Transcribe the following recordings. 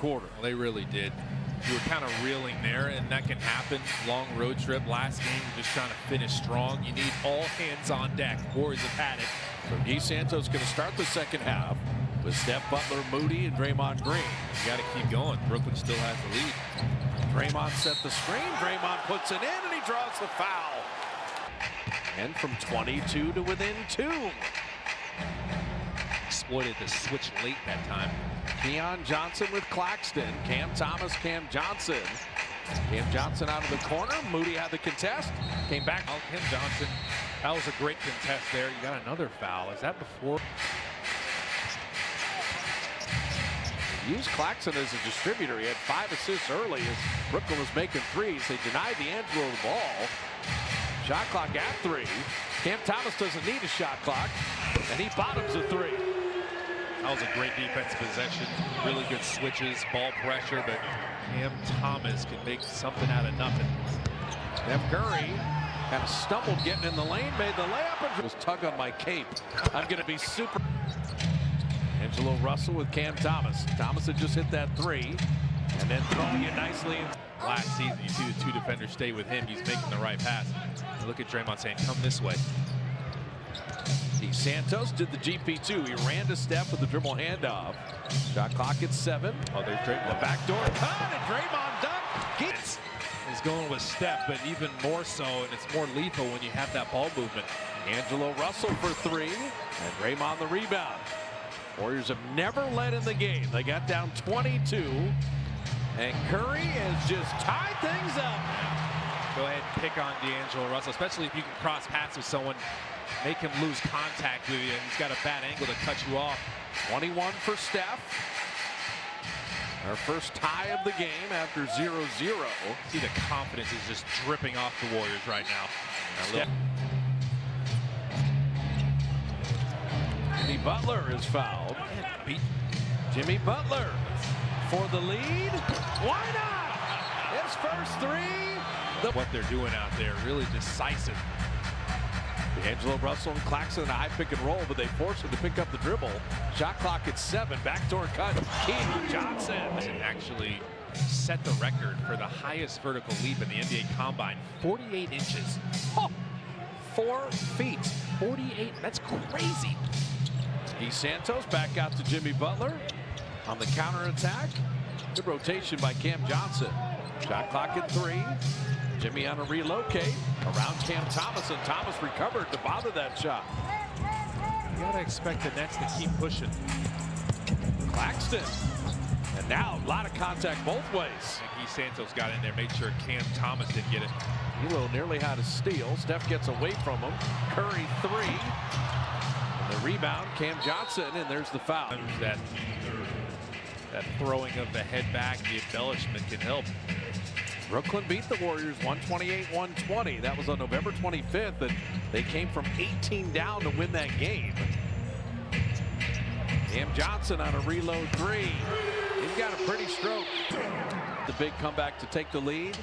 quarter. Well, they really did. You were kind of reeling there, and that can happen. Long road trip. Last game, you're just trying to finish strong. You need all hands on deck. Warriors have had it. So DeSantos going to start the second half with Steph, Butler, Moody, and Draymond Green. You got to keep going. Brooklyn still has the lead. Draymond set the screen. Draymond puts it in, and he draws the foul. And from 22 to within 2. Exploited the switch late that time. Keon Johnson with Claxton. Cam Thomas, Cam Johnson. Cam Johnson out of the corner. Moody had the contest. Came back. Oh, Cam Johnson. That was a great contest there. You got another foul. Is that before? Used Claxton as a distributor. He had 5 assists early as Brooklyn was making threes. They denied D'Angelo the ball. Shot clock at 3. Cam Thomas doesn't need a shot clock, and he bottoms a 3. That was a great defensive possession. Really good switches, ball pressure, but Cam Thomas can make something out of nothing. Steph Curry kind of stumbled getting in the lane, made the layup, and was tug on my cape. I'm going to be super. Angelo Russell with Cam Thomas. Thomas had just hit that 3, and then throwing it nicely. Last season, you see the 2 defenders stay with him. He's making the right pass. Look at Draymond saying, come this way. DeSantos did the GP2. He ran to Steph with the dribble handoff. Shot clock at 7. Oh, there's Draymond. The backdoor cut, and Draymond dunk. He's going with Steph, but even more so, and it's more lethal when you have that ball movement. Angelo Russell for 3, and Draymond the rebound. Warriors have never led in the game. They got down 22, and Curry has just tied things up. Go ahead and pick on D'Angelo Russell, especially if you can cross paths with someone, make him lose contact with you, and he's got a bad angle to cut you off. 21 for Steph. Our first tie of the game after 0-0. See, the confidence is just dripping off the Warriors right now. Jimmy Butler is fouled. Jimmy Butler for the lead. Why not? His first 3. What they're doing out there, really decisive. D'Angelo Russell and Claxton in a high pick and roll, but they force him to pick up the dribble. Shot clock at 7. Backdoor cut. Keon Johnson. And actually set the record for the highest vertical leap in the NBA Combine. 48 inches. Oh, 4 feet. 48. That's crazy. DeSantos back out to Jimmy Butler on the counterattack. Good rotation by Cam Johnson. Shot clock at 3. Jimmy on a relocate around Cam Thomas, and Thomas recovered to bother that shot. You gotta expect the Nets to keep pushing. Claxton, and now a lot of contact both ways. Santos got in there, made sure Cam Thomas didn't get it. Hilo nearly had a steal. Steph gets away from him. Curry 3. And the rebound, Cam Johnson, and there's the foul. That throwing of the head back, the embellishment can help. Brooklyn beat the Warriors 128-120. That was on November 25th, and they came from 18 down to win that game. Cam Johnson on a reload 3. He's got a pretty stroke. The big comeback to take the lead.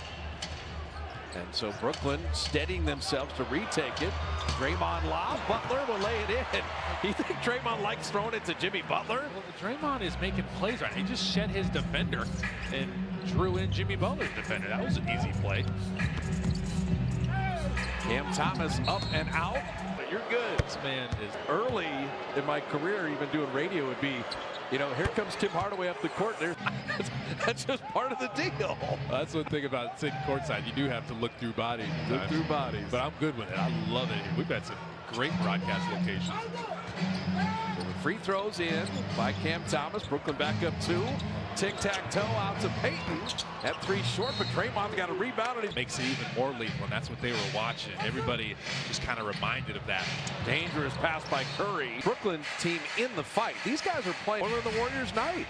And so Brooklyn steadying themselves to retake it. Draymond lob. Butler will lay it in. You think Draymond likes throwing it to Jimmy Butler? Well, Draymond is making plays right. He just shed his defender and drew in Jimmy Butler's defender. That was an easy play. Cam Thomas up and out. But you're good. This man is early in my career, even doing radio, would be, you know, here comes Tim Hardaway up the court. That's just part of the deal. That's one thing about sitting courtside. You do have to look through bodies. Look through bodies. But I'm good with it. I love it. We've had some great broadcast locations. So the free throws in by Cam Thomas. Brooklyn back up 2. Tic-tac-toe out to Payton. At 3 short, but Draymond got a rebound, and he makes it even more lethal, and that's what they were watching. Everybody just kind of reminded of that. Dangerous pass by Curry. Brooklyn team in the fight. These guys are playing one of the Warriors' night.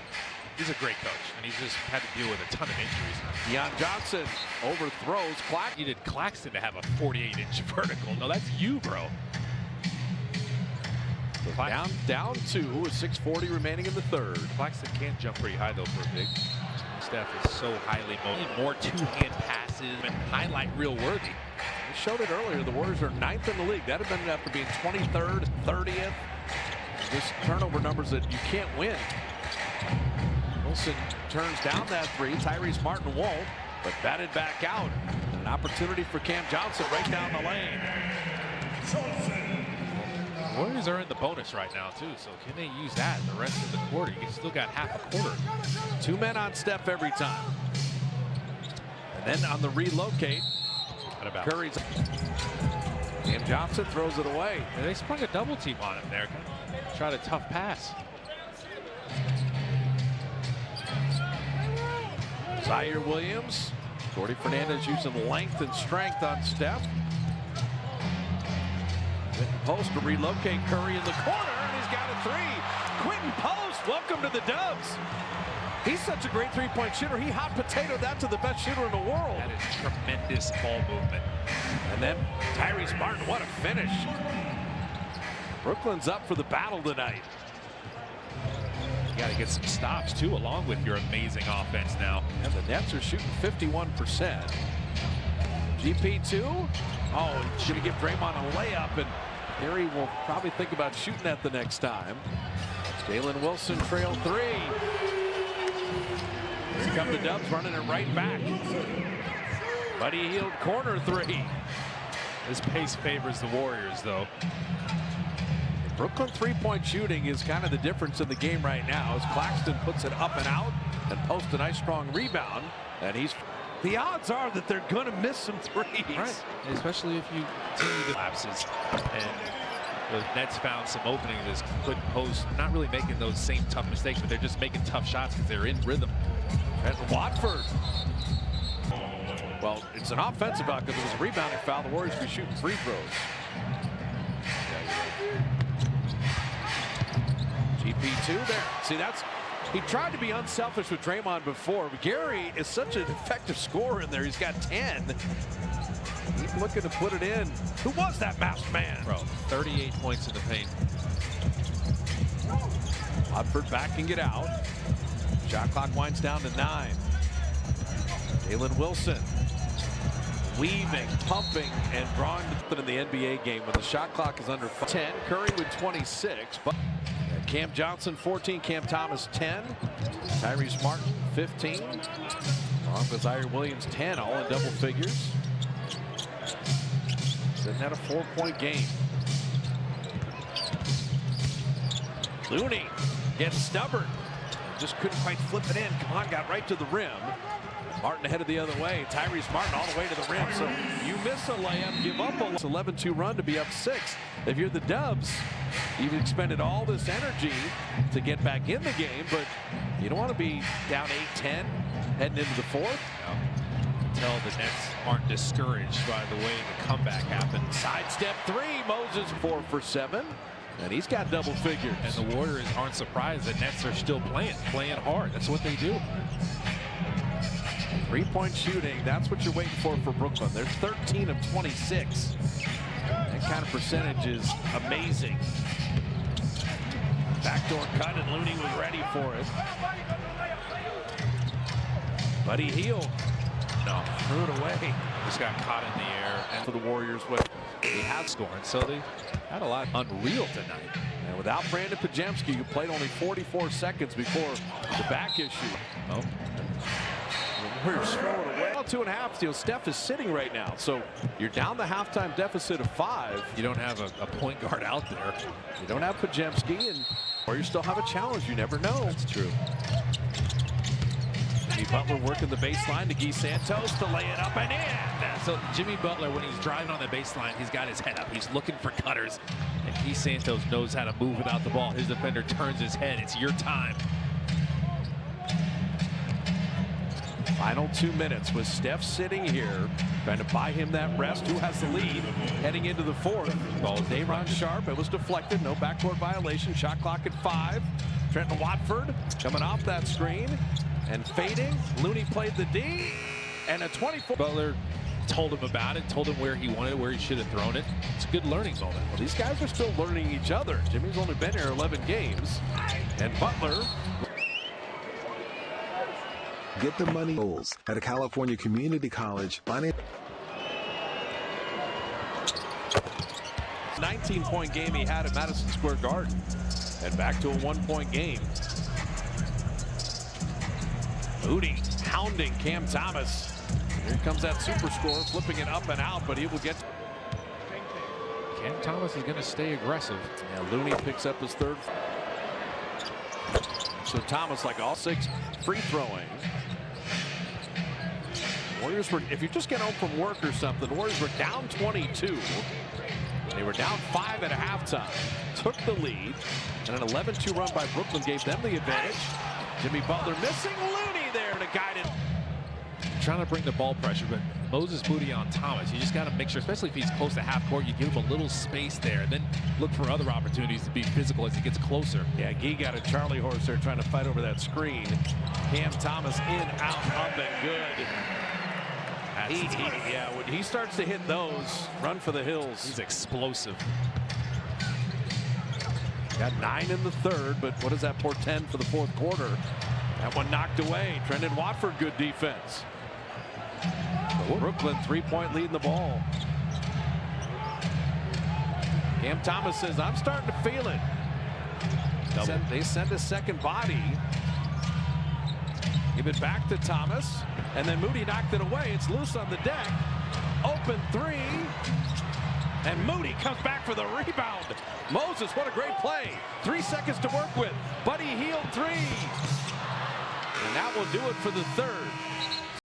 He's a great coach, and he's just had to deal with a ton of injuries. Keon Johnson overthrows Claxton. You needed Claxton to have a 48-inch vertical. No, that's you, bro. Down 2 with 6:40 remaining in the third. Claxton can't jump pretty high, though, for a big. Steph is so highly motivated. More two-hand passes and highlight reel worthy. We showed it earlier. The Warriors are 9th in the league. That would have been after being 23rd, 30th. Just turnover numbers that you can't win. Wilson turns down that three. Tyrese Martin won't, but batted back out. An opportunity for Cam Johnson right down the lane. Warriors are in the bonus right now too, so can they use that the rest of the quarter? You still got half a quarter. 2 men on Steph every time. And then on the relocate, Curry's. Cam Johnson throws it away. And they sprung a double team on him there. Tried a tough pass. Zaire Williams. Jordy Fernandez using length and strength on Steph. Post to relocate Curry in the corner, and he's got a three. Quentin Post, welcome to the Dubs. He's such a great three-point shooter. He hot potatoed that to the best shooter in the world. That is tremendous ball movement. And then Tyrese Martin, what a finish. Brooklyn's up for the battle tonight. You got to get some stops too, along with your amazing offense now. And the Nets are shooting 51%. GP2. Oh, he's going to give Draymond a layup, and Harry will probably think about shooting that the next time. Jalen Wilson trail three. Here come the Dubs running it right back. Buddy Hield corner three. This pace favors the Warriors, though. Brooklyn three-point shooting is kind of the difference in the game right now as Claxton puts it up and out and posts a nice strong rebound. And the odds are that they're going to miss some threes. Right, especially if you continue the lapses. And the Nets found some openings. Couldn't post, not really making those same tough mistakes, but they're just making tough shots because they're in rhythm. And Watford. Well, it's an offensive foul because it was a rebounding foul. The Warriors be shooting free throws. GP2 there. See, he tried to be unselfish with Draymond before, but Gary is such an effective scorer in there. He's got 10. He's looking to put it in. Who was that masked man? Bro, 38 points in the paint. Watford backing it out. Shot clock winds down to 9. Jalen Wilson weaving, pumping, and drawing in the NBA game when the shot clock is under 10. Curry with 26. But Cam Johnson 14, Cam Thomas 10, Tyrese Martin 15, along with Zaire Williams 10, all in double figures. Sitting at a 4-point game. Looney getting stubborn. Just couldn't quite flip it in. Come on, got right to the rim. Martin headed the other way. Tyrese Martin all the way to the rim. So you miss a layup, give up a 11-2 run to be up 6. If you're the Dubs, you've expended all this energy to get back in the game, but you don't want to be down 8-10 heading into the 4th. Until the Nets aren't discouraged by the way the comeback happened. Sidestep three, Moses 4 for 7. And he's got double figures. And the Warriors aren't surprised. The Nets are still playing hard. That's what they do. 3-point shooting, that's what you're waiting for Brooklyn. They're 13 of 26. That kind of percentage is amazing. Backdoor cut, and Looney was ready for it. Buddy Hield. No, threw it away. Just got caught in the air. And for the Warriors, what they have scoring, so they had a lot unreal tonight. And without Brandon Pajemski, who played only 44 seconds before the back issue. Oh. Warriors throw it away. Well, 2.5 steals. Steph is sitting right now, so you're down the halftime deficit of 5. You don't have a point guard out there. You don't have Pajemski, and or you still have a challenge. You never know. That's true. Jimmy Butler working the baseline to Guy Santos to lay it up and in. So Jimmy Butler, when he's driving on the baseline, he's got his head up. He's looking for cutters, and Guy Santos knows how to move without the ball. His defender turns his head. It's your time. Final 2 minutes with Steph sitting here trying to buy him that rest. Who has the lead heading into the 4th? Ball Day'Ron Sharpe. It was deflected. No backcourt violation. Shot clock at 5. Trenton Watford coming off that screen and fading. Looney played the D, and a 24. Butler told him about it, told him where he wanted it, where he should have thrown it. It's a good learning moment. Well, these guys are still learning each other. Jimmy's only been here 11 games, and Butler. Get the money goals at a California community college. 19-point game he had at Madison Square Garden, and back to a 1-point game. Moody hounding Cam Thomas. Here comes that super score, flipping it up and out, but he will get. Cam Thomas is going to stay aggressive. Yeah, Looney picks up his third. So Thomas, like all 6 free throwing. Warriors were, if you just get home from work or something, the Warriors were down 22. They were down 5 at halftime. Took the lead, and an 11-2 run by Brooklyn gave them the advantage. Jimmy Butler missing Looney there to guide it. Trying to bring the ball pressure, but Moses Moody on Thomas, you just got to make sure, especially if he's close to half court, you give him a little space there, and then look for other opportunities to be physical as he gets closer. Yeah, Gee got a Charlie horse there trying to fight over that screen. Cam Thomas in, out, up, and good. Yeah, when he starts to hit those, run for the hills. He's explosive. Got 9 in the third, but what does that portend for the fourth quarter? That one knocked away. Trendon Watford, good defense. Brooklyn 3-point lead in the ball. Cam Thomas says, I'm starting to feel it. They send a second body. Give it back to Thomas, and then Moody knocked it away. It's loose on the deck. Open 3, and Moody comes back for the rebound. Moses, what a great play. 3 seconds to work with. Buddy Hield 3. And that will do it for the third.